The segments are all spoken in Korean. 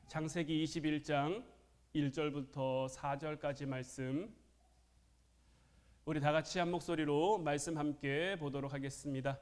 창세기 21장 1절부터 4절까지 말씀, 우리 다 같이 한 목소리로 말씀 함께 보도록 하겠습니다.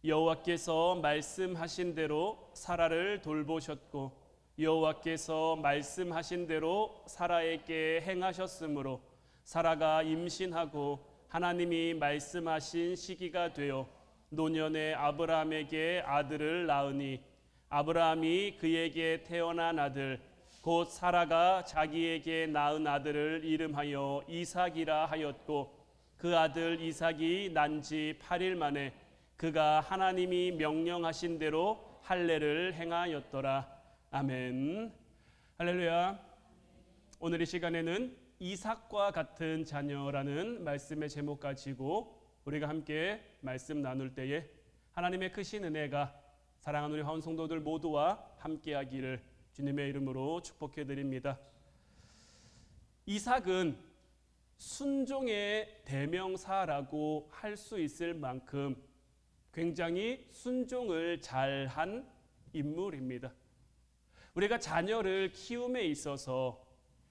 여호와께서 말씀하신 대로 사라를 돌보셨고 여호와께서 말씀하신 대로 사라에게 행하셨으므로 사라가 임신하고 하나님이 말씀하신 시기가 되어 노년에 아브라함에게 아들을 낳으니 아브라함이 그에게 태어난 아들 곧 사라가 자기에게 낳은 아들을 이름하여 이삭이라 하였고 그 아들 이삭이 난 지 8일 만에 그가 하나님이 명령하신 대로 할례를 행하였더라. 아멘. 할렐루야. 오늘 이 시간에는 이삭과 같은 자녀라는 말씀의 제목 가지고 우리가 함께 말씀 나눌 때에 하나님의 크신 은혜가 사랑하는 우리 화원 성도들 모두와 함께하기를 주님의 이름으로 축복해 드립니다. 이삭은 순종의 대명사라고 할 수 있을 만큼 굉장히 순종을 잘한 인물입니다. 우리가 자녀를 키움에 있어서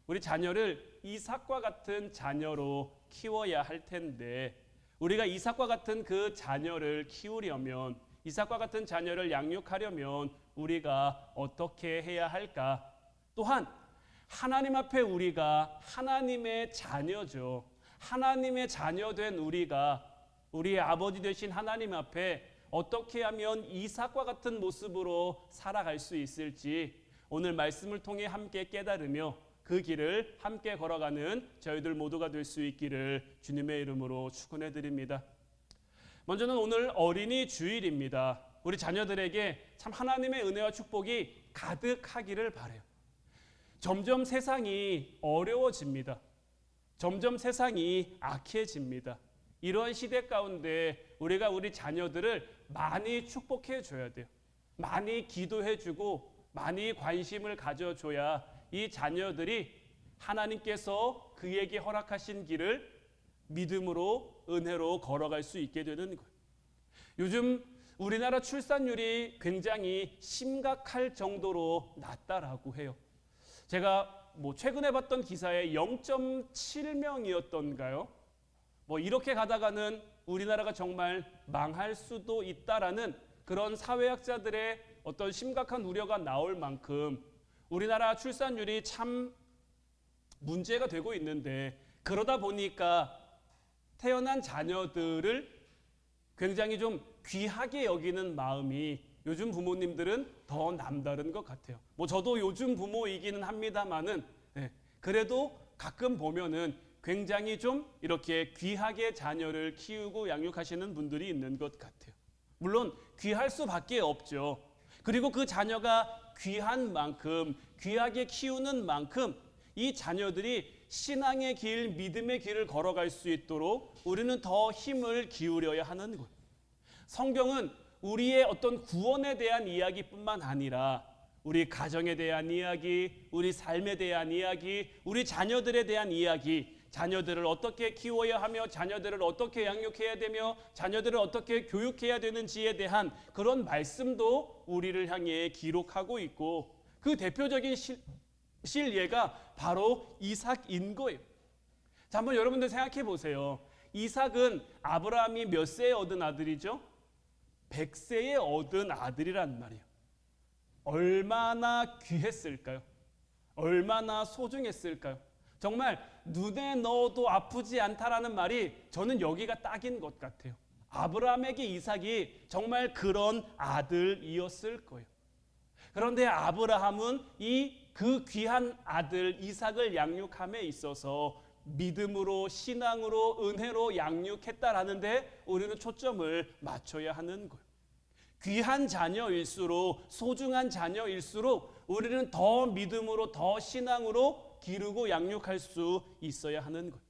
우리 자녀를 이삭과 같은 자녀로 키워야 할 텐데, 우리가 이삭과 같은 그 자녀를 키우려면, 이삭과 같은 자녀를 양육하려면 우리가 어떻게 해야 할까? 또한 하나님 앞에 우리가 하나님의 자녀죠. 하나님의 자녀된 우리가 우리의 아버지 되신 하나님 앞에 어떻게 하면 이삭과 같은 모습으로 살아갈 수 있을지 오늘 말씀을 통해 함께 깨달으며 그 길을 함께 걸어가는 저희들 모두가 될 수 있기를 주님의 이름으로 축원해 드립니다. 먼저는 오늘 어린이 주일입니다. 우리 자녀들에게 참 하나님의 은혜와 축복이 가득하기를 바라요. 점점 세상이 어려워집니다. 점점 세상이 악해집니다. 이러한 시대 가운데 우리가 우리 자녀들을 많이 축복해 줘야 돼요. 많이 기도해 주고 많이 관심을 가져줘야 이 자녀들이 하나님께서 그에게 허락하신 길을 믿음으로 은혜로 걸어갈 수 있게 되는 거예요. 요즘 우리나라 출산율이 굉장히 심각할 정도로 낮다라고 해요. 제가 최근에 봤던 기사에 0.7명이었던가요? 이렇게 가다가는 우리나라가 정말 망할 수도 있다라는 그런 사회학자들의 어떤 심각한 우려가 나올 만큼 우리나라 출산율이 참 문제가 되고 있는데, 그러다 보니까 태어난 자녀들을 굉장히 좀 귀하게 여기는 마음이 요즘 부모님들은 더 남다른 것 같아요. 저도 요즘 부모이기는 합니다만은 그래도 가끔 보면은 굉장히 좀 이렇게 귀하게 자녀를 키우고 양육하시는 분들이 있는 것 같아요. 물론 귀할 수밖에 없죠. 그리고 그 자녀가 귀한 만큼, 귀하게 키우는 만큼 이 자녀들이 신앙의 길, 믿음의 길을 걸어갈 수 있도록 우리는 더 힘을 기울여야 하는 거예요. 성경은 우리의 어떤 구원에 대한 이야기뿐만 아니라 우리 가정에 대한 이야기, 우리 삶에 대한 이야기, 우리 자녀들에 대한 이야기, 자녀들을 어떻게 키워야 하며 자녀들을 어떻게 양육해야 되며 자녀들을 어떻게 교육해야 되는지에 대한 그런 말씀도 우리를 향해 기록하고 있고, 그 대표적인 실예가 바로 이삭인 거예요. 자, 한번 여러분들 생각해 보세요. 이삭은 아브라함이 몇 세에 얻은 아들이죠? 100세에 얻은 아들이란 말이에요. 얼마나 귀했을까요? 얼마나 소중했을까요? 정말 눈에 넣어도 아프지 않다라는 말이 저는 여기가 딱인 것 같아요. 아브라함에게 이삭이 정말 그런 아들이었을 거예요. 그런데 아브라함은 그 귀한 아들 이삭을 양육함에 있어서 믿음으로, 신앙으로, 은혜로 양육했다라는데 우리는 초점을 맞춰야 하는 거예요. 귀한 자녀일수록, 소중한 자녀일수록 우리는 더 믿음으로, 더 신앙으로 기르고 양육할 수 있어야 하는 거예요.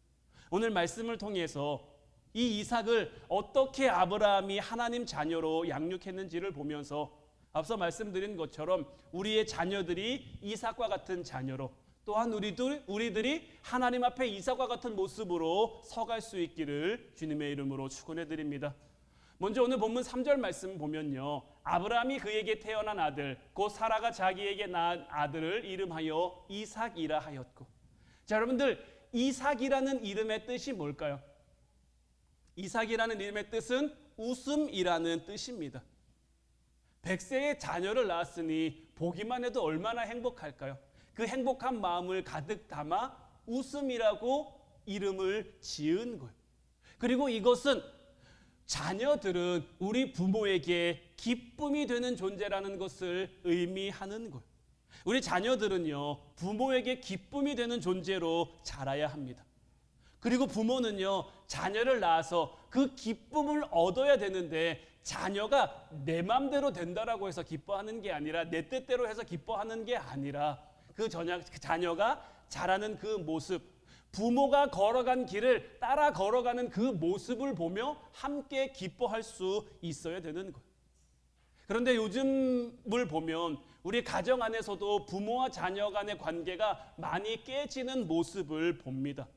오늘 말씀을 통해서 이 이삭을 어떻게 아브라함이 하나님 자녀로 양육했는지를 보면서 앞서 말씀드린 것처럼 우리의 자녀들이 이삭과 같은 자녀로, 또한 우리들이 하나님 앞에 이삭과 같은 모습으로 서갈 수 있기를 주님의 이름으로 축원해 드립니다. 먼저 오늘 본문 3절 말씀 보면요, 아브라함이 그에게 태어난 아들 곧 사라가 자기에게 낳은 아들을 이름하여 이삭이라 하였고. 자, 여러분들, 이삭이라는 이름의 뜻이 뭘까요? 이삭이라는 이름의 뜻은 웃음이라는 뜻입니다. 100세의 자녀를 낳았으니 보기만 해도 얼마나 행복할까요? 그 행복한 마음을 가득 담아 웃음이라고 이름을 지은 거예요. 그리고 이것은 자녀들은 우리 부모에게 기쁨이 되는 존재라는 것을 의미하는 거예요. 우리 자녀들은요, 부모에게 기쁨이 되는 존재로 자라야 합니다. 그리고 부모는요, 자녀를 낳아서 그 기쁨을 얻어야 되는데, 자녀가 내 맘대로 된다라고 해서 기뻐하는 게 아니라, 내 뜻대로 해서 기뻐하는 게 아니라, 그 자녀가 자라는 그 모습, 부모가 걸어간 길을 따라 걸어가는 그 모습을 보며 함께 기뻐할 수 있어야 되는 거예요. 그런데 요즘을 보면 우리 가정 안에서도 부모와 자녀 간의 관계가 많이 깨지는 모습을 봅니다.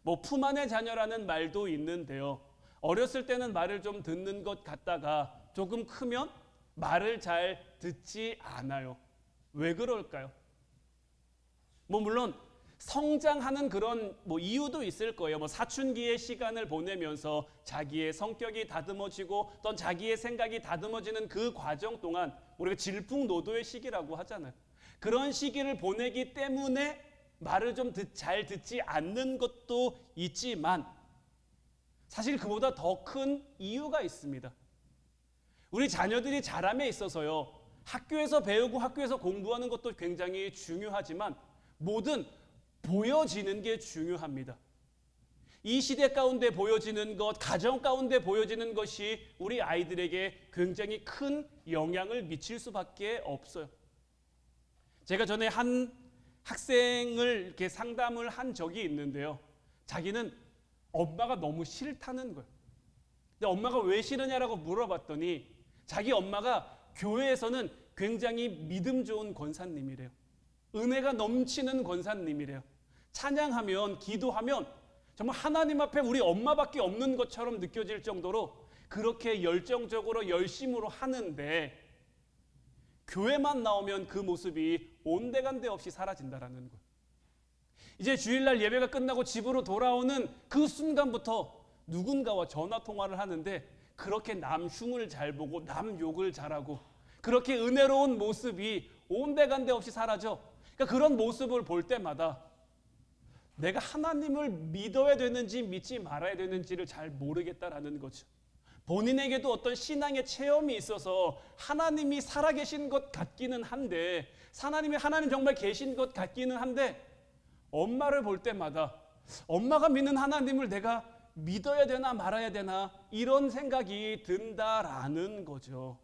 뭐 품 안의 자녀라는 말도 있는데요, 어렸을 때는 말을 좀 듣는 것 같다가 조금 크면 말을 잘 듣지 않아요. 왜 그럴까요? 물론 성장하는 그런 이유도 있을 거예요. 사춘기의 시간을 보내면서 자기의 성격이 다듬어지고 또 자기의 생각이 다듬어지는 그 과정 동안 우리가 질풍노도의 시기라고 하잖아요. 그런 시기를 보내기 때문에 말을 좀 잘 듣지 않는 것도 있지만, 사실 그보다 더 큰 이유가 있습니다. 우리 자녀들이 자람에 있어서요, 학교에서 배우고 학교에서 공부하는 것도 굉장히 중요하지만 뭐든 보여지는 게 중요합니다. 이 시대 가운데 보여지는 것, 가정 가운데 보여지는 것이 우리 아이들에게 굉장히 큰 영향을 미칠 수밖에 없어요. 제가 전에 한 학생을 이렇게 상담을 한 적이 있는데요, 자기는 엄마가 너무 싫다는 거예요. 근데 엄마가 왜 싫으냐라고 물어봤더니 자기 엄마가 교회에서는 굉장히 믿음 좋은 권사님이래요. 은혜가 넘치는 권사님이래요. 찬양하면, 기도하면 정말 하나님 앞에 우리 엄마밖에 없는 것처럼 느껴질 정도로 그렇게 열정적으로 열심으로 하는데, 교회만 나오면 그 모습이 온데간데 없이 사라진다라는 거예요. 이제 주일날 예배가 끝나고 집으로 돌아오는 그 순간부터 누군가와 전화 통화를 하는데 그렇게 남 흉을 잘 보고 남 욕을 잘하고 그렇게 은혜로운 모습이 온데간데 없이 사라져. 그러니까 그런 모습을 볼 때마다 내가 하나님을 믿어야 되는지 믿지 말아야 되는지를 잘 모르겠다라는 거죠. 본인에게도 어떤 신앙의 체험이 있어서 하나님이 살아계신 것 같기는 한데, 하나님 정말 계신 것 같기는 한데, 엄마를 볼 때마다 엄마가 믿는 하나님을 내가 믿어야 되나 말아야 되나 이런 생각이 든다라는 거죠.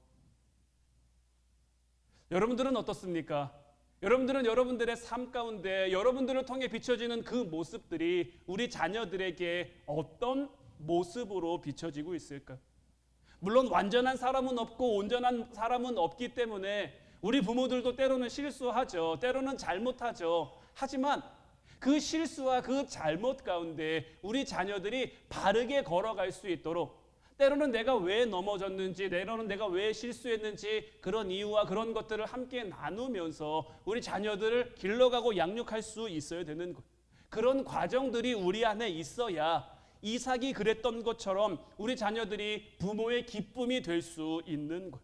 여러분들은 어떻습니까? 여러분들은 여러분들의 삶 가운데 여러분들을 통해 비춰지는 그 모습들이 우리 자녀들에게 어떤 모습으로 비춰지고 있을까요? 물론 완전한 사람은 없고 온전한 사람은 없기 때문에 우리 부모들도 때로는 실수하죠. 때로는 잘못하죠. 하지만 그 실수와 그 잘못 가운데 우리 자녀들이 바르게 걸어갈 수 있도록, 때로는 내가 왜 넘어졌는지, 때로는 내가 왜 실수했는지 그런 이유와 그런 것들을 함께 나누면서 우리 자녀들을 길러가고 양육할 수 있어야 되는 것. 그런 과정들이 우리 안에 있어야 이삭이 그랬던 것처럼 우리 자녀들이 부모의 기쁨이 될 수 있는 것.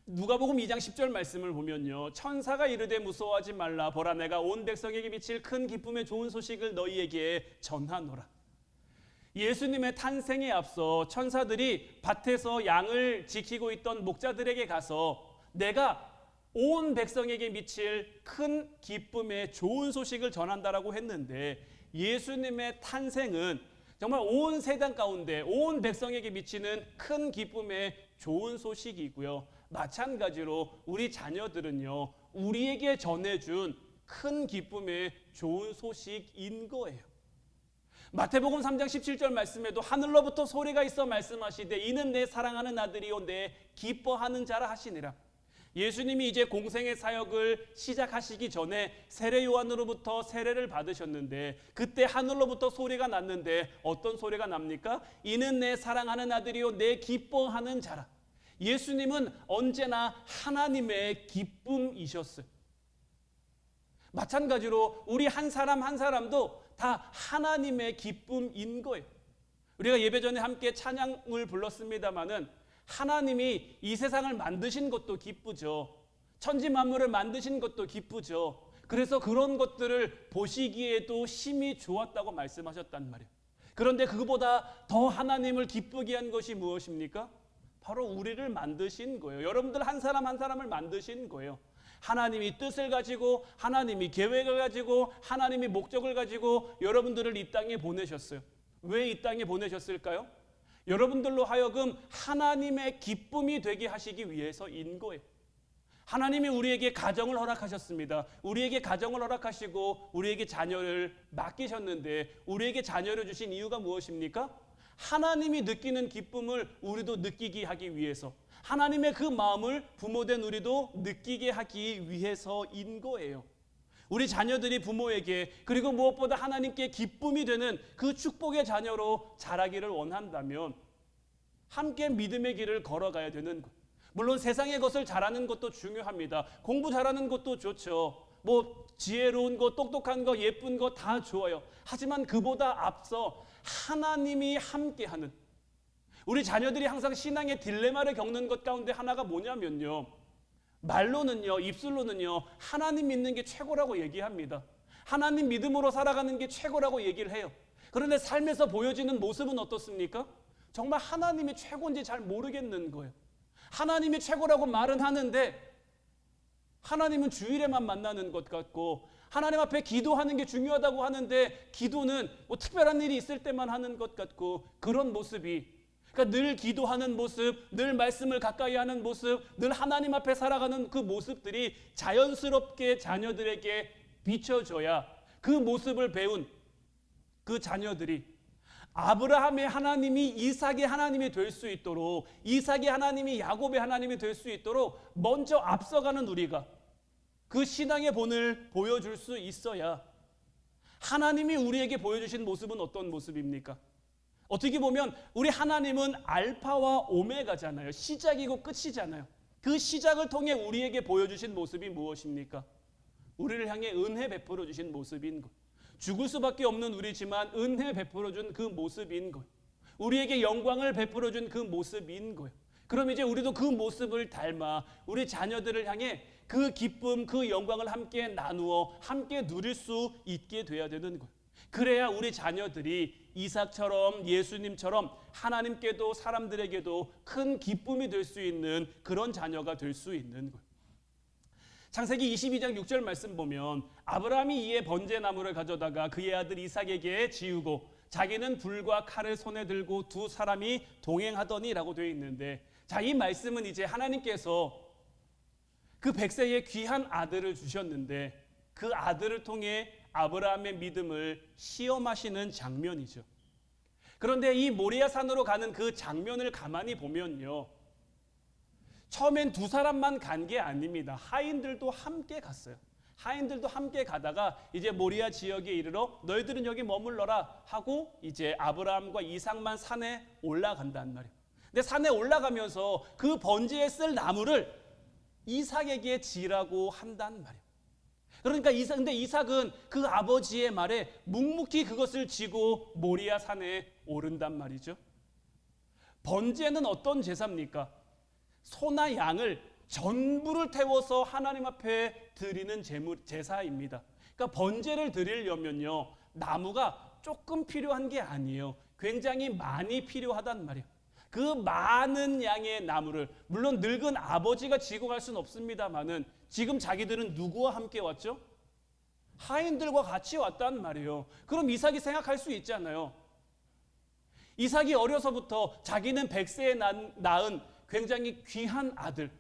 누가복음 2장 10절 말씀을 보면요, 천사가 이르되 무서워하지 말라. 보라, 내가 온 백성에게 미칠 큰 기쁨의 좋은 소식을 너희에게 전하노라. 예수님의 탄생에 앞서 천사들이 밭에서 양을 지키고 있던 목자들에게 가서 내가 온 백성에게 미칠 큰 기쁨의 좋은 소식을 전한다라고 했는데, 예수님의 탄생은 정말 온 세상 가운데 온 백성에게 미치는 큰 기쁨의 좋은 소식이고요, 마찬가지로 우리 자녀들은요, 우리에게 전해준 큰 기쁨의 좋은 소식인 거예요. 마태복음 3장 17절 말씀에도 하늘로부터 소리가 있어 말씀하시되 이는 내 사랑하는 아들이요 내 기뻐하는 자라 하시니라. 예수님이 이제 공생의 사역을 시작하시기 전에 세례 요한으로부터 세례를 받으셨는데 그때 하늘로부터 소리가 났는데 어떤 소리가 납니까? 이는 내 사랑하는 아들이요 내 기뻐하는 자라. 예수님은 언제나 하나님의 기쁨이셨어요. 마찬가지로 우리 한 사람 한 사람도 다 하나님의 기쁨인 거예요. 우리가 예배 전에 함께 찬양을 불렀습니다마는 하나님이 이 세상을 만드신 것도 기쁘죠. 천지 만물을 만드신 것도 기쁘죠. 그래서 그런 것들을 보시기에도 심히 좋았다고 말씀하셨단 말이에요. 그런데 그보다 더 하나님을 기쁘게 한 것이 무엇입니까? 바로 우리를 만드신 거예요. 여러분들 한 사람 한 사람을 만드신 거예요. 하나님이 뜻을 가지고 하나님이 계획을 가지고 하나님이 목적을 가지고 여러분들을 이 땅에 보내셨어요. 왜 이 땅에 보내셨을까요? 여러분들로 하여금 하나님의 기쁨이 되게 하시기 위해서인 거예요. 하나님이 우리에게 가정을 허락하셨습니다. 우리에게 가정을 허락하시고 우리에게 자녀를 맡기셨는데 우리에게 자녀를 주신 이유가 무엇입니까? 하나님이 느끼는 기쁨을 우리도 느끼게 하기 위해서, 하나님의 그 마음을 부모된 우리도 느끼게 하기 위해서인 거예요. 우리 자녀들이 부모에게 그리고 무엇보다 하나님께 기쁨이 되는 그 축복의 자녀로 자라기를 원한다면 함께 믿음의 길을 걸어가야 되는 것. 물론 세상의 것을 잘하는 것도 중요합니다. 공부 잘하는 것도 좋죠. 뭐 지혜로운 거, 똑똑한 거, 예쁜 거 다 좋아요. 하지만 그보다 앞서 하나님이 함께하는, 우리 자녀들이 항상 신앙의 딜레마를 겪는 것 가운데 하나가 뭐냐면요, 말로는요, 입술로는요 하나님 믿는 게 최고라고 얘기합니다. 하나님 믿음으로 살아가는 게 최고라고 얘기를 해요. 그런데 삶에서 보여지는 모습은 어떻습니까? 정말 하나님이 최고인지 잘 모르겠는 거예요. 하나님이 최고라고 말은 하는데 하나님은 주일에만 만나는 것 같고, 하나님 앞에 기도하는 게 중요하다고 하는데 기도는 뭐 특별한 일이 있을 때만 하는 것 같고, 그런 모습이, 그러니까 늘 기도하는 모습, 늘 말씀을 가까이 하는 모습, 늘 하나님 앞에 살아가는 그 모습들이 자연스럽게 자녀들에게 비춰져야 그 모습을 배운 그 자녀들이 아브라함의 하나님이 이삭의 하나님이 될 수 있도록, 이삭의 하나님이 야곱의 하나님이 될 수 있도록 먼저 앞서가는 우리가 그 신앙의 본을 보여줄 수 있어야, 하나님이 우리에게 보여주신 모습은 어떤 모습입니까? 어떻게 보면 우리 하나님은 알파와 오메가잖아요. 시작이고 끝이잖아요. 그 시작을 통해 우리에게 보여주신 모습이 무엇입니까? 우리를 향해 은혜 베풀어 주신 모습인 것. 죽을 수밖에 없는 우리지만 은혜 베풀어 준 그 모습인 것. 우리에게 영광을 베풀어 준 그 모습인 거예요. 그럼 이제 우리도 그 모습을 닮아 우리 자녀들을 향해 그 기쁨, 그 영광을 함께 나누어 함께 누릴 수 있게 돼야 되는 거예요. 그래야 우리 자녀들이 이삭처럼 예수님처럼 하나님께도 사람들에게도 큰 기쁨이 될 수 있는 그런 자녀가 될 수 있는 거예요. 창세기 22장 6절 말씀 보면 아브라함이 이에 번제나무를 가져다가 그의 아들 이삭에게 지우고 자기는 불과 칼을 손에 들고 두 사람이 동행하더니라고 되어 있는데, 자, 이 말씀은 이제 하나님께서 그 백세의 귀한 아들을 주셨는데 그 아들을 통해 아브라함의 믿음을 시험하시는 장면이죠. 그런데 이 모리아 산으로 가는 그 장면을 가만히 보면요, 처음엔 두 사람만 간 게 아닙니다. 하인들도 함께 갔어요. 하인들도 함께 가다가 이제 모리아 지역에 이르러 너희들은 여기 머물러라 하고 이제 아브라함과 이삭만 산에 올라간단 말이에요. 근데 산에 올라가면서 그 번제에 쓸 나무를 이삭에게 지라고 한단 말이에요. 그러니까 근데 이삭은 그 아버지의 말에 묵묵히 그것을 지고 모리아 산에 오른단 말이죠. 번제는 어떤 제사입니까? 소나 양을 전부를 태워서 하나님 앞에 드리는 제사입니다. 그러니까 번제를 드리려면요, 나무가 조금 필요한 게 아니에요. 굉장히 많이 필요하단 말이에요. 그 많은 양의 나무를, 물론 늙은 아버지가 지고 갈 수는 없습니다만은 지금 자기들은 누구와 함께 왔죠? 하인들과 같이 왔단 말이에요. 그럼 이삭이 생각할 수 있잖아요. 이삭이 어려서부터 자기는 백세에 낳은 굉장히 귀한 아들,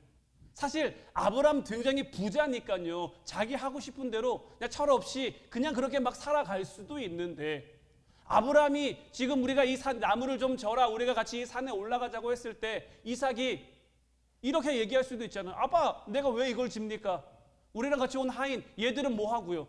사실 아브라함 굉장히 부자니까요, 자기 하고 싶은 대로 그냥 철없이 그냥 그렇게 막 살아갈 수도 있는데, 아브라함이 지금 우리가 이 나무를 좀 져라, 우리가 같이 이 산에 올라가자고 했을 때 이삭이 이렇게 얘기할 수도 있잖아요. 아빠, 내가 왜 이걸 집니까? 우리랑 같이 온 하인, 얘들은 뭐 하고요?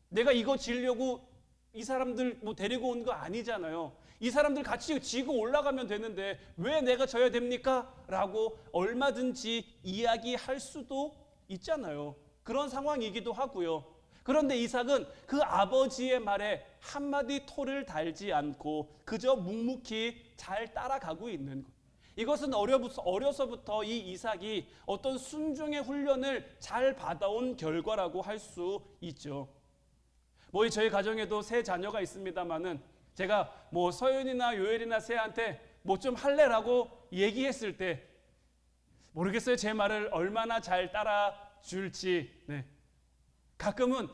내가 이거 지려고 이 사람들 뭐 데리고 온 거 아니잖아요. 이 사람들 같이 지고 올라가면 되는데 왜 내가 져야 됩니까? 라고 얼마든지 이야기할 수도 있잖아요. 그런 상황이기도 하고요. 그런데 이삭은 그 아버지의 말에 한마디 토를 달지 않고 그저 묵묵히 잘 따라가고 있는 것. 이것은 어려서부터 이 이삭이 어떤 순종의 훈련을 잘 받아온 결과라고 할 수 있죠. 저희 가정에도 세 자녀가 있습니다만은 제가 서윤이나 요엘이나 세한테 좀 할래라고 얘기했을 때 모르겠어요. 제 말을 얼마나 잘 따라줄지. 가끔은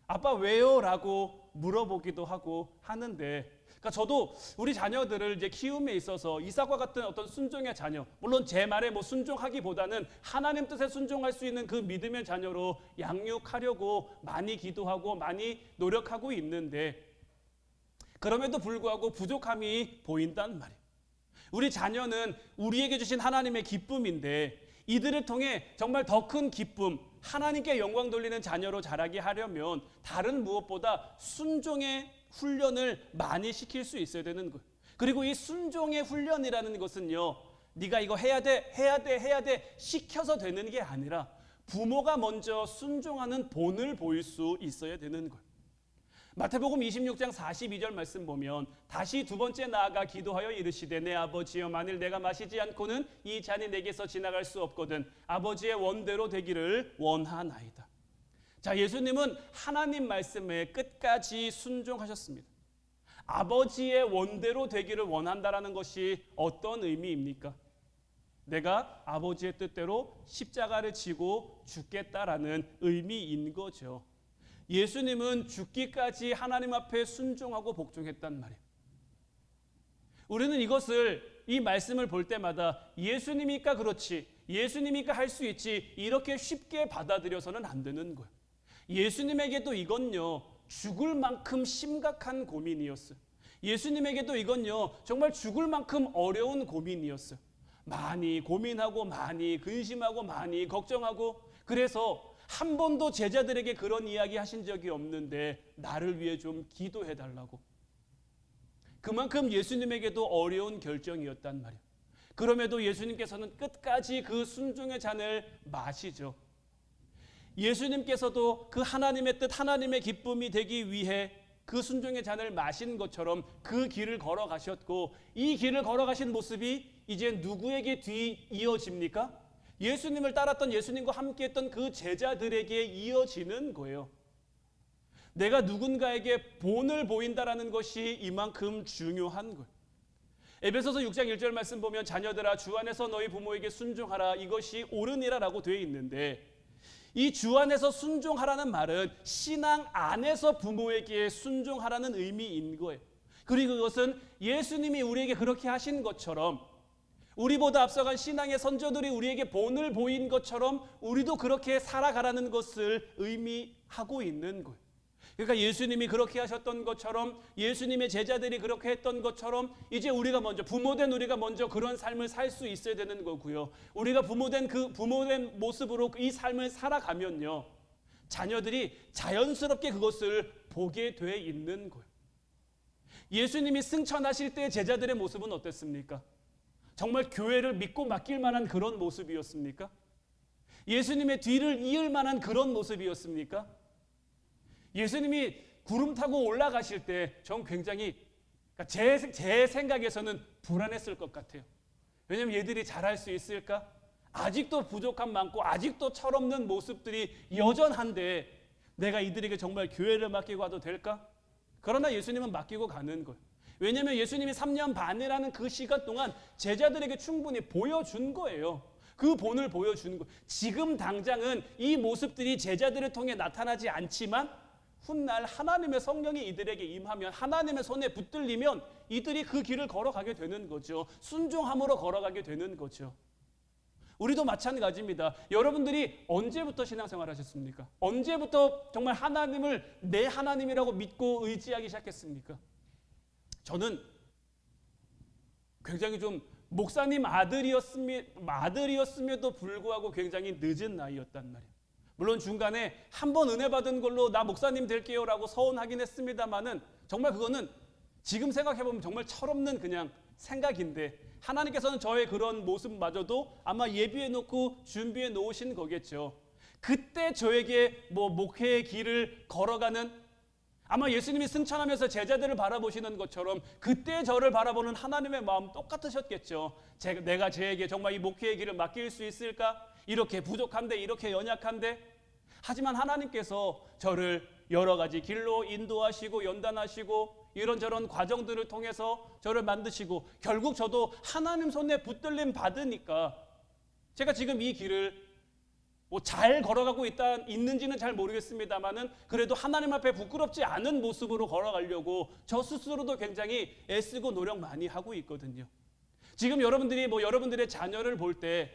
아빠 왜요? 라고 물어보기도 하고 하는데, 그러니까 저도 우리 자녀들을 이제 키움에 있어서 이삭과 같은 어떤 순종의 자녀, 물론 제 말에 순종하기보다는 하나님 뜻에 순종할 수 있는 그 믿음의 자녀로 양육하려고 많이 기도하고 많이 노력하고 있는데, 그럼에도 불구하고 부족함이 보인단 말이에요. 우리 자녀는 우리에게 주신 하나님의 기쁨인데 이들을 통해 정말 더 큰 기쁨, 하나님께 영광 돌리는 자녀로 자라게 하려면 다른 무엇보다 순종의 훈련을 많이 시킬 수 있어야 되는 거예요. 그리고 이 순종의 훈련이라는 것은요, 네가 이거 해야 돼 시켜서 되는 게 아니라 부모가 먼저 순종하는 본을 보일 수 있어야 되는 거예요. 마태복음 26장 42절 말씀 보면 다시 두 번째 나아가 기도하여 이르시되 내 아버지여 만일 내가 마시지 않고는 이 잔이 내게서 지나갈 수 없거든 아버지의 원대로 되기를 원하나이다. 자, 예수님은 하나님 말씀에 끝까지 순종하셨습니다. 아버지의 원대로 되기를 원한다라는 것이 어떤 의미입니까? 내가 아버지의 뜻대로 십자가를 지고 죽겠다라는 의미인 거죠. 예수님은 죽기까지 하나님 앞에 순종하고 복종했단 말이에요. 우리는 이 말씀을 볼 때마다 예수님이니까 그렇지, 예수님이니까 할 수 있지 이렇게 쉽게 받아들여서는 안 되는 거예요. 예수님에게도 이건요 죽을 만큼 심각한 고민이었어요. 예수님에게도 이건요 정말 죽을 만큼 어려운 고민이었어요. 많이 고민하고 많이 근심하고 많이 걱정하고, 그래서 한 번도 제자들에게 그런 이야기 하신 적이 없는데 나를 위해 좀 기도해 달라고. 그만큼 예수님에게도 어려운 결정이었단 말이에요. 그럼에도 예수님께서는 끝까지 그 순종의 잔을 마시죠. 예수님께서도 그 하나님의 뜻, 하나님의 기쁨이 되기 위해 그 순종의 잔을 마신 것처럼 그 길을 걸어가셨고, 이 길을 걸어가신 모습이 이제 누구에게 뒤이어집니까? 예수님을 따랐던, 예수님과 함께했던 그 제자들에게 이어지는 거예요. 내가 누군가에게 본을 보인다라는 것이 이만큼 중요한 거예요. 에베소서 6장 1절 말씀 보면 자녀들아 주 안에서 너희 부모에게 순종하라 이것이 옳으니라 라고 되어 있는데, 이 주 안에서 순종하라는 말은 신앙 안에서 부모에게 순종하라는 의미인 거예요. 그리고 그것은 예수님이 우리에게 그렇게 하신 것처럼, 우리보다 앞서간 신앙의 선조들이 우리에게 본을 보인 것처럼 우리도 그렇게 살아가라는 것을 의미하고 있는 거예요. 그러니까 예수님이 그렇게 하셨던 것처럼, 예수님의 제자들이 그렇게 했던 것처럼 이제 우리가 먼저, 부모된 우리가 먼저 그런 삶을 살 수 있어야 되는 거고요. 우리가 부모된 모습으로 이 삶을 살아가면요, 자녀들이 자연스럽게 그것을 보게 돼 있는 거예요. 예수님이 승천하실 때 제자들의 모습은 어땠습니까? 정말 교회를 믿고 맡길 만한 그런 모습이었습니까? 예수님의 뒤를 이을 만한 그런 모습이었습니까? 예수님이 구름 타고 올라가실 때 전 굉장히, 제 생각에서는 불안했을 것 같아요. 왜냐하면 얘들이 잘할 수 있을까? 아직도 부족함 많고 아직도 철없는 모습들이 여전한데 내가 이들에게 정말 교회를 맡기고 가도 될까? 그러나 예수님은 맡기고 가는 거예요. 왜냐하면 예수님이 3년 반이라는 그 시간 동안 제자들에게 충분히 보여준 거예요. 그 본을 보여주는 거예요. 지금 당장은 이 모습들이 제자들을 통해 나타나지 않지만 훗날 하나님의 성령이 이들에게 임하면, 하나님의 손에 붙들리면 이들이 그 길을 걸어가게 되는 거죠. 순종함으로 걸어가게 되는 거죠. 우리도 마찬가지입니다. 여러분들이 언제부터 신앙생활 하셨습니까? 언제부터 정말 하나님을 내 하나님이라고 믿고 의지하기 시작했습니까? 저는 굉장히 좀 목사님 아들이었음에도 불구하고 굉장히 늦은 나이였단 말이에요. 물론 중간에 한 번 은혜 받은 걸로 나 목사님 될게요라고 서원하긴 했습니다만은 정말 그거는 지금 생각해보면 정말 철없는 그냥 생각인데 하나님께서는 저의 그런 모습마저도 아마 예비해 놓고 준비해 놓으신 거겠죠. 그때 저에게 목회의 길을 걸어가는, 아마 예수님이 승천하면서 제자들을 바라보시는 것처럼 그때 저를 바라보는 하나님의 마음 똑같으셨겠죠. 내가 쟤에게 정말 이 목회의 길을 맡길 수 있을까? 이렇게 부족한데, 이렇게 연약한데. 하지만 하나님께서 저를 여러 가지 길로 인도하시고 연단하시고 이런저런 과정들을 통해서 저를 만드시고 결국 저도 하나님 손에 붙들림 받으니까 제가 지금 이 길을 잘 걸어가고 있는지는 잘 모르겠습니다만은 그래도 하나님 앞에 부끄럽지 않은 모습으로 걸어가려고 저 스스로도 굉장히 애쓰고 노력 많이 하고 있거든요. 지금 여러분들이 여러분들의 자녀를 볼 때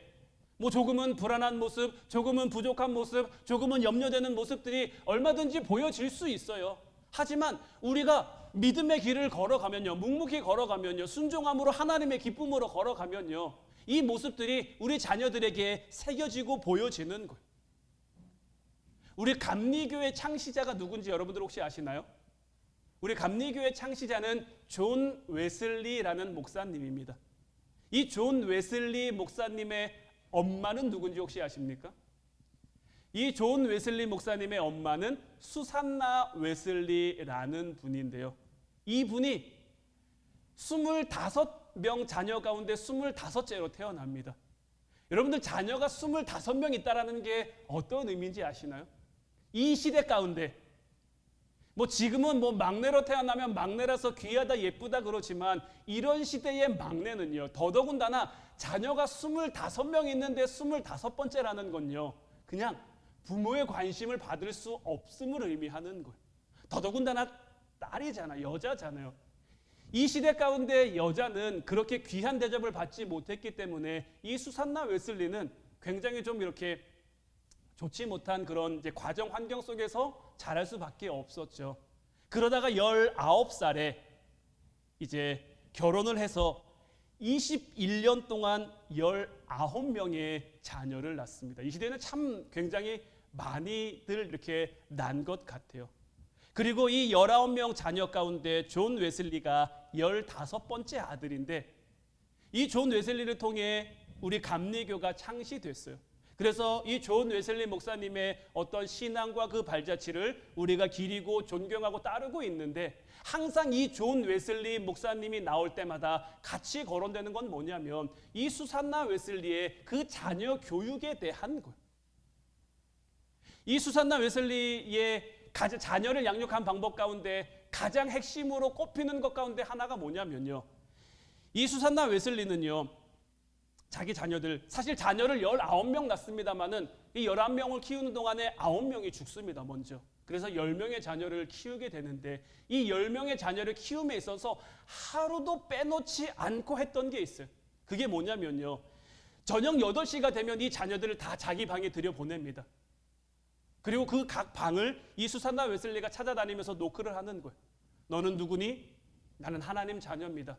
조금은 불안한 모습, 조금은 부족한 모습, 조금은 염려되는 모습들이 얼마든지 보여질 수 있어요. 하지만 우리가 믿음의 길을 걸어가면요, 묵묵히 걸어가면요, 순종함으로 하나님의 기쁨으로 걸어가면요, 이 모습들이 우리 자녀들에게 새겨지고 보여지는 거예요. 우리 감리교회 창시자가 누군지 여러분들 혹시 아시나요? 우리 감리교회 창시자는 존 웨슬리라는 목사님입니다. 이 존 웨슬리 목사님의 엄마는 누군지 혹시 아십니까? 이 존 웨슬리 목사님의 엄마는 수산나 웨슬리라는 분인데요. 이 분이 25명 자녀 가운데 25째로 태어납니다. 여러분들 자녀가 25명 있다라는 게 어떤 의미인지 아시나요? 이 시대 가운데 지금은 막내로 태어나면 막내라서 귀하다 예쁘다 그러지만 이런 시대의 막내는요, 더더군다나 자녀가 25명 있는데 25번째라는 건요, 그냥 부모의 관심을 받을 수 없음을 의미하는 거예요. 더더군다나 딸이잖아요. 여자잖아요. 이 시대 가운데 여자는 그렇게 귀한 대접을 받지 못했기 때문에 이 수산나 웨슬리는 굉장히 좀 이렇게 좋지 못한 그런 이제 과정 환경 속에서 자랄 수밖에 없었죠. 그러다가 19살에 이제 결혼을 해서 21년 동안 19명의 자녀를 낳습니다. 이 시대는 참 굉장히 많이들 이렇게 난 것 같아요. 그리고 이 19명 자녀 가운데 존 웨슬리가 15번째 아들인데 이 존 웨슬리를 통해 우리 감리교가 창시됐어요. 그래서 이 존 웨슬리 목사님의 어떤 신앙과 그 발자취를 우리가 기리고 존경하고 따르고 있는데 항상 이 존 웨슬리 목사님이 나올 때마다 같이 거론되는 건 뭐냐면 이 수산나 웨슬리의 그 자녀 교육에 대한 거예요. 이 수산나 웨슬리의 자녀를 양육한 방법 가운데 가장 핵심으로 꼽히는 것 가운데 하나가 뭐냐면요, 이 수산나 웨슬리는요, 자기 자녀들, 사실 자녀를 19명 낳습니다만은 이 11명을 키우는 동안에 9명이 죽습니다, 먼저. 그래서 10명의 자녀를 키우게 되는데 이 10명의 자녀를 키움에 있어서 하루도 빼놓지 않고 했던 게 있어요. 그게 뭐냐면요, 저녁 8시가 되면 이 자녀들을 다 자기 방에 들여보냅니다. 그리고 그 각 방을 이 수산나 웨슬리가 찾아다니면서 노크를 하는 거예요. 너는 누구니? 나는 하나님 자녀입니다.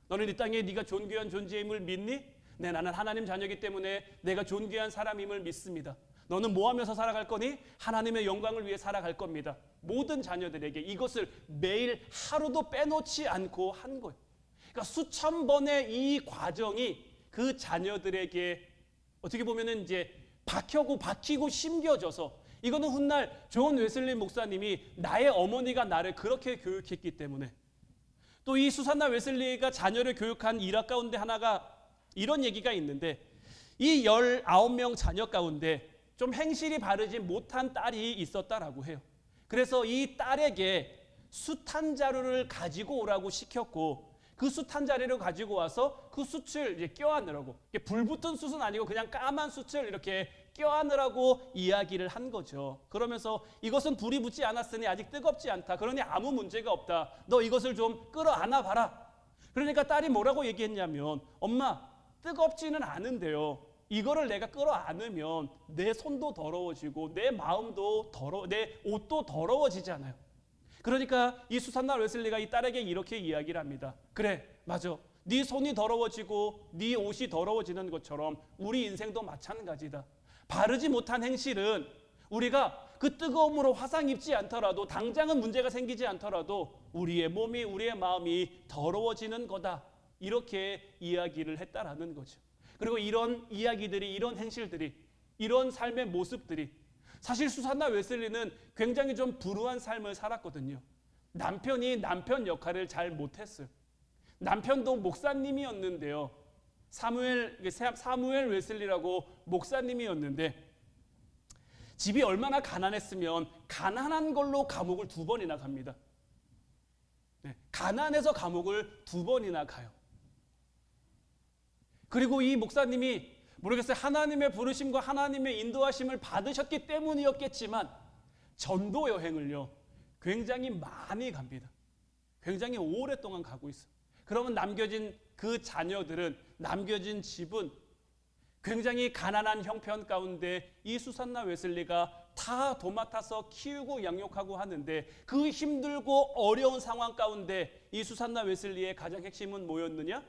너는 이 땅에 네가 존귀한 존재임을 믿니? 네, 나는 하나님 자녀이기 때문에 내가 존귀한 사람임을 믿습니다. 너는 뭐 하면서 살아갈 거니? 하나님의 영광을 위해 살아갈 겁니다. 모든 자녀들에게 이것을 매일 하루도 빼놓지 않고 한 거예요. 그러니까 수천 번의 이 과정이 그 자녀들에게 어떻게 보면은 이제 박히고 심겨져서, 이거는 훗날 존 웨슬리 목사님이 나의 어머니가 나를 그렇게 교육했기 때문에, 또 이 수산나 웨슬리가 자녀를 교육한 일화 가운데 하나가 이런 얘기가 있는데, 이 19명 자녀 가운데 좀 행실이 바르지 못한 딸이 있었다라고 해요. 그래서 이 딸에게 숯한 자루를 가지고 오라고 시켰고, 그 숯한 자루를 가지고 와서 그 숯을 이제 껴안으라고, 불 붙은 숯은 아니고 그냥 까만 숯을 이렇게 껴안으라고 이야기를 한 거죠. 그러면서 이것은 불이 붙지 않았으니 아직 뜨겁지 않다. 그러니 아무 문제가 없다. 너 이것을 좀 끌어안아 봐라. 그러니까 딸이 뭐라고 얘기했냐면, 엄마, 뜨겁지는 않은데요, 이거를 내가 끌어안으면 내 손도 더러워지고 내 마음도 내 옷도 더러워지잖아요. 그러니까 이 수산나 웨슬리가 이 딸에게 이렇게 이야기를 합니다. 그래, 맞아. 네 손이 더러워지고 네 옷이 더러워지는 것처럼 우리 인생도 마찬가지다. 바르지 못한 행실은 우리가 그 뜨거움으로 화상 입지 않더라도, 당장은 문제가 생기지 않더라도 우리의 몸이, 우리의 마음이 더러워지는 거다. 이렇게 이야기를 했다라는 거죠. 그리고 이런 이야기들이, 이런 행실들이, 이런 삶의 모습들이, 사실 수산나 웨슬리는 굉장히 좀 불우한 삶을 살았거든요. 남편이 남편 역할을 잘 못했어요. 남편도 목사님이었는데요. 사무엘 웨슬리라고 목사님이었는데, 집이 얼마나 가난했으면 가난한 걸로 감옥을 2번이나 갑니다. 가난해서 감옥을 2번이나 가요. 그리고 이 목사님이 모르겠어요. 하나님의 부르심과 하나님의 인도하심을 받으셨기 때문이었겠지만 전도 여행을요 굉장히 많이 갑니다. 굉장히 오랫동안 가고 있어요. 그러면 남겨진 그 자녀들은, 남겨진 집은 굉장히 가난한 형편 가운데 이 수산나 웨슬리가 다 도맡아서 키우고 양육하고 하는데, 그 힘들고 어려운 상황 가운데 이 수산나 웨슬리의 가장 핵심은 뭐였느냐?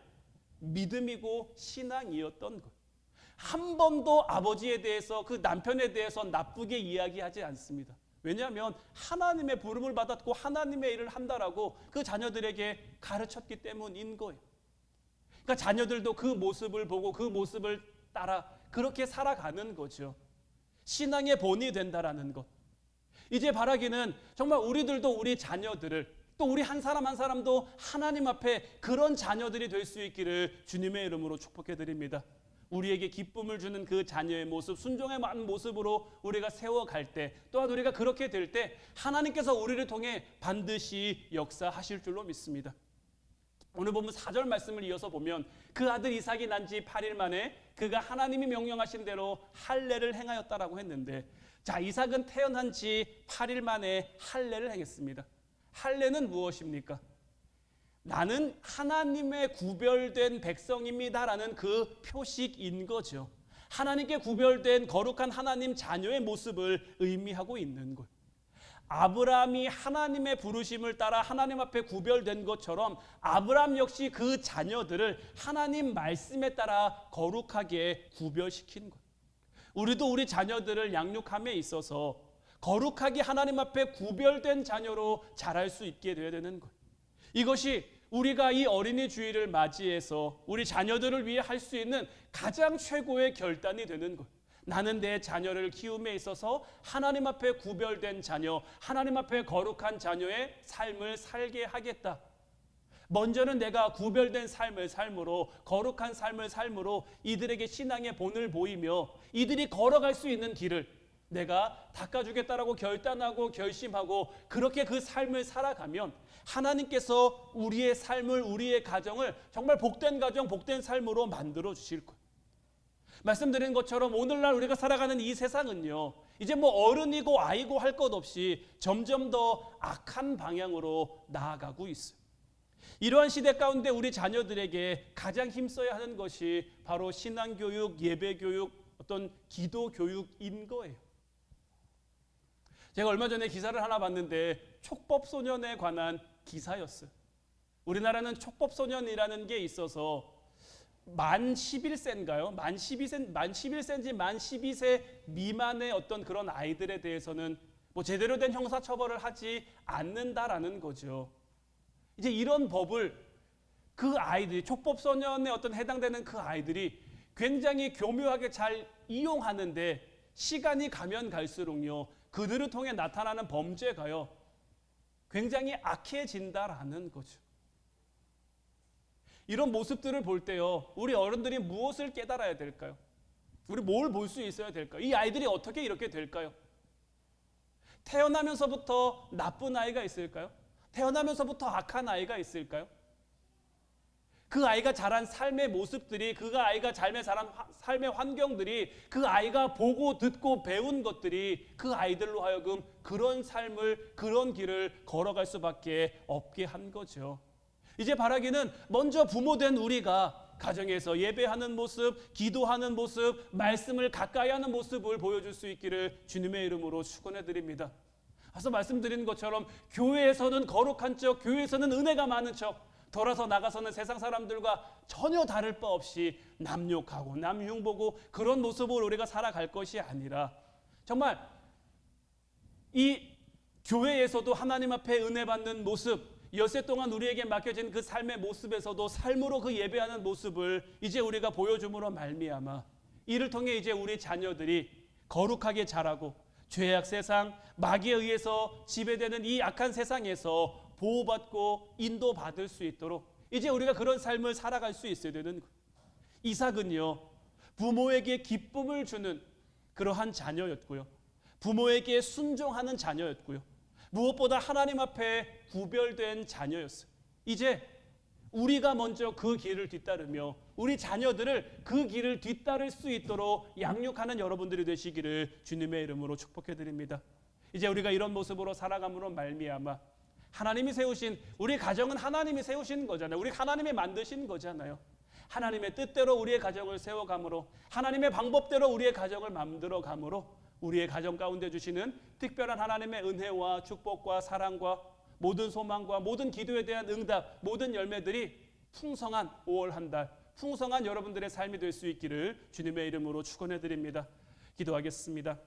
믿음이고 신앙이었던 것. 한 번도 아버지에 대해서, 그 남편에 대해서 나쁘게 이야기하지 않습니다. 왜냐하면 하나님의 부름을 받았고 하나님의 일을 한다라고 그 자녀들에게 가르쳤기 때문인 거예요. 그러니까 자녀들도 그 모습을 보고 그 모습을 따라 그렇게 살아가는 거죠. 신앙의 본이 된다라는 것. 이제 바라기는 정말 우리들도 우리 자녀들을, 또 우리 한 사람 한 사람도 하나님 앞에 그런 자녀들이 될 수 있기를 주님의 이름으로 축복해 드립니다. 우리에게 기쁨을 주는 그 자녀의 모습, 순종의 많은 모습으로 우리가 세워갈 때, 또한 우리가 그렇게 될 때 하나님께서 우리를 통해 반드시 역사하실 줄로 믿습니다. 오늘 보면 4절 말씀을 이어서 보면, 그 아들 이삭이 난 지 8일 만에 그가 하나님이 명령하신 대로 할례를 행하였다라고 했는데, 자, 이삭은 태어난 지 8일 만에 할례를 행했습니다. 할례는 무엇입니까? 나는 하나님의 구별된 백성입니다라는 그 표식인 거죠. 하나님께 구별된 거룩한 하나님 자녀의 모습을 의미하고 있는 거예요. 아브라함이 하나님의 부르심을 따라 하나님 앞에 구별된 것처럼 아브라함 역시 그 자녀들을 하나님 말씀에 따라 거룩하게 구별시킨 거예요. 우리도 우리 자녀들을 양육함에 있어서 거룩하게 하나님 앞에 구별된 자녀로 자랄 수 있게 되어야 되는 거예요. 이것이 우리가 이 어린이 주일을 맞이해서 우리 자녀들을 위해 할 수 있는 가장 최고의 결단이 되는 거예요. 나는 내 자녀를 키움에 있어서 하나님 앞에 구별된 자녀, 하나님 앞에 거룩한 자녀의 삶을 살게 하겠다. 먼저는 내가 구별된 삶을 삶으로, 거룩한 삶을 삶으로 이들에게 신앙의 본을 보이며 이들이 걸어갈 수 있는 길을 내가 닦아주겠다라고 결단하고 결심하고 그렇게 그 삶을 살아가면 하나님께서 우리의 삶을, 우리의 가정을 정말 복된 가정, 복된 삶으로 만들어 주실 거예요. 말씀드린 것처럼 오늘날 우리가 살아가는 이 세상은요, 이제 뭐 어른이고 아이고 할 것 없이 점점 더 악한 방향으로 나아가고 있어요. 이러한 시대 가운데 우리 자녀들에게 가장 힘써야 하는 것이 바로 신앙교육, 예배교육, 어떤 기도교육인 거예요. 제가 얼마 전에 기사를 하나 봤는데 촉법소년에 관한 기사였어요. 우리나라는 촉법소년이라는 게 있어서 만 11세인가요? 만 11세인지 만 12세 미만의 어떤 그런 아이들에 대해서는 뭐 제대로 된 형사처벌을 하지 않는다라는 거죠. 이제 이런 법을 그 아이들이, 촉법소년에 어떤 해당되는 그 아이들이 굉장히 교묘하게 잘 이용하는데 시간이 가면 갈수록요, 그들을 통해 나타나는 범죄가요, 굉장히 악해진다라는 거죠. 이런 모습들을 볼 때요, 우리 어른들이 무엇을 깨달아야 될까요? 우리 뭘 볼 수 있어야 될까요? 이 아이들이 어떻게 이렇게 될까요? 태어나면서부터 나쁜 아이가 있을까요? 태어나면서부터 악한 아이가 있을까요? 그 아이가 자란 삶의 모습들이, 그 아이가 자란 삶의 환경들이, 그 아이가 보고 듣고 배운 것들이 그 아이들로 하여금 그런 삶을, 그런 길을 걸어갈 수밖에 없게 한 거죠. 이제 바라기는 먼저 부모된 우리가 가정에서 예배하는 모습, 기도하는 모습, 말씀을 가까이 하는 모습을 보여줄 수 있기를 주님의 이름으로 축원해 드립니다. 앞서 말씀드린 것처럼 교회에서는 거룩한 척, 교회에서는 은혜가 많은 척, 돌아서 나가서는 세상 사람들과 전혀 다를 바 없이 남욕하고 남흉보고 그런 모습으로 우리가 살아갈 것이 아니라 정말 이 교회에서도 하나님 앞에 은혜 받는 모습, 엿새 동안 우리에게 맡겨진 그 삶의 모습에서도 삶으로 그 예배하는 모습을 이제 우리가 보여줌으로 말미암아 이를 통해 이제 우리 자녀들이 거룩하게 자라고 죄악 세상, 마귀에 의해서 지배되는 이 악한 세상에서 보호받고 인도받을 수 있도록 이제 우리가 그런 삶을 살아갈 수 있어야 되는 거예요. 이삭은요, 부모에게 기쁨을 주는 그러한 자녀였고요. 부모에게 순종하는 자녀였고요. 무엇보다 하나님 앞에 구별된 자녀였어요. 이제 우리가 먼저 그 길을 뒤따르며 우리 자녀들을 그 길을 뒤따를 수 있도록 양육하는 여러분들이 되시기를 주님의 이름으로 축복해 드립니다. 이제 우리가 이런 모습으로 살아감으로 말미암아 하나님이 세우신 우리 가정은 하나님이 세우신 거잖아요. 우리 하나님이 만드신 거잖아요. 하나님의 뜻대로 우리의 가정을 세워감으로 하나님의 방법대로 우리의 가정을 만들어감으로 우리의 가정 가운데 주시는 특별한 하나님의 은혜와 축복과 사랑과 모든 소망과 모든 기도에 대한 응답, 모든 열매들이 풍성한 5월 한 달, 풍성한 여러분들의 삶이 될 수 있기를 주님의 이름으로 축원해 드립니다. 기도하겠습니다.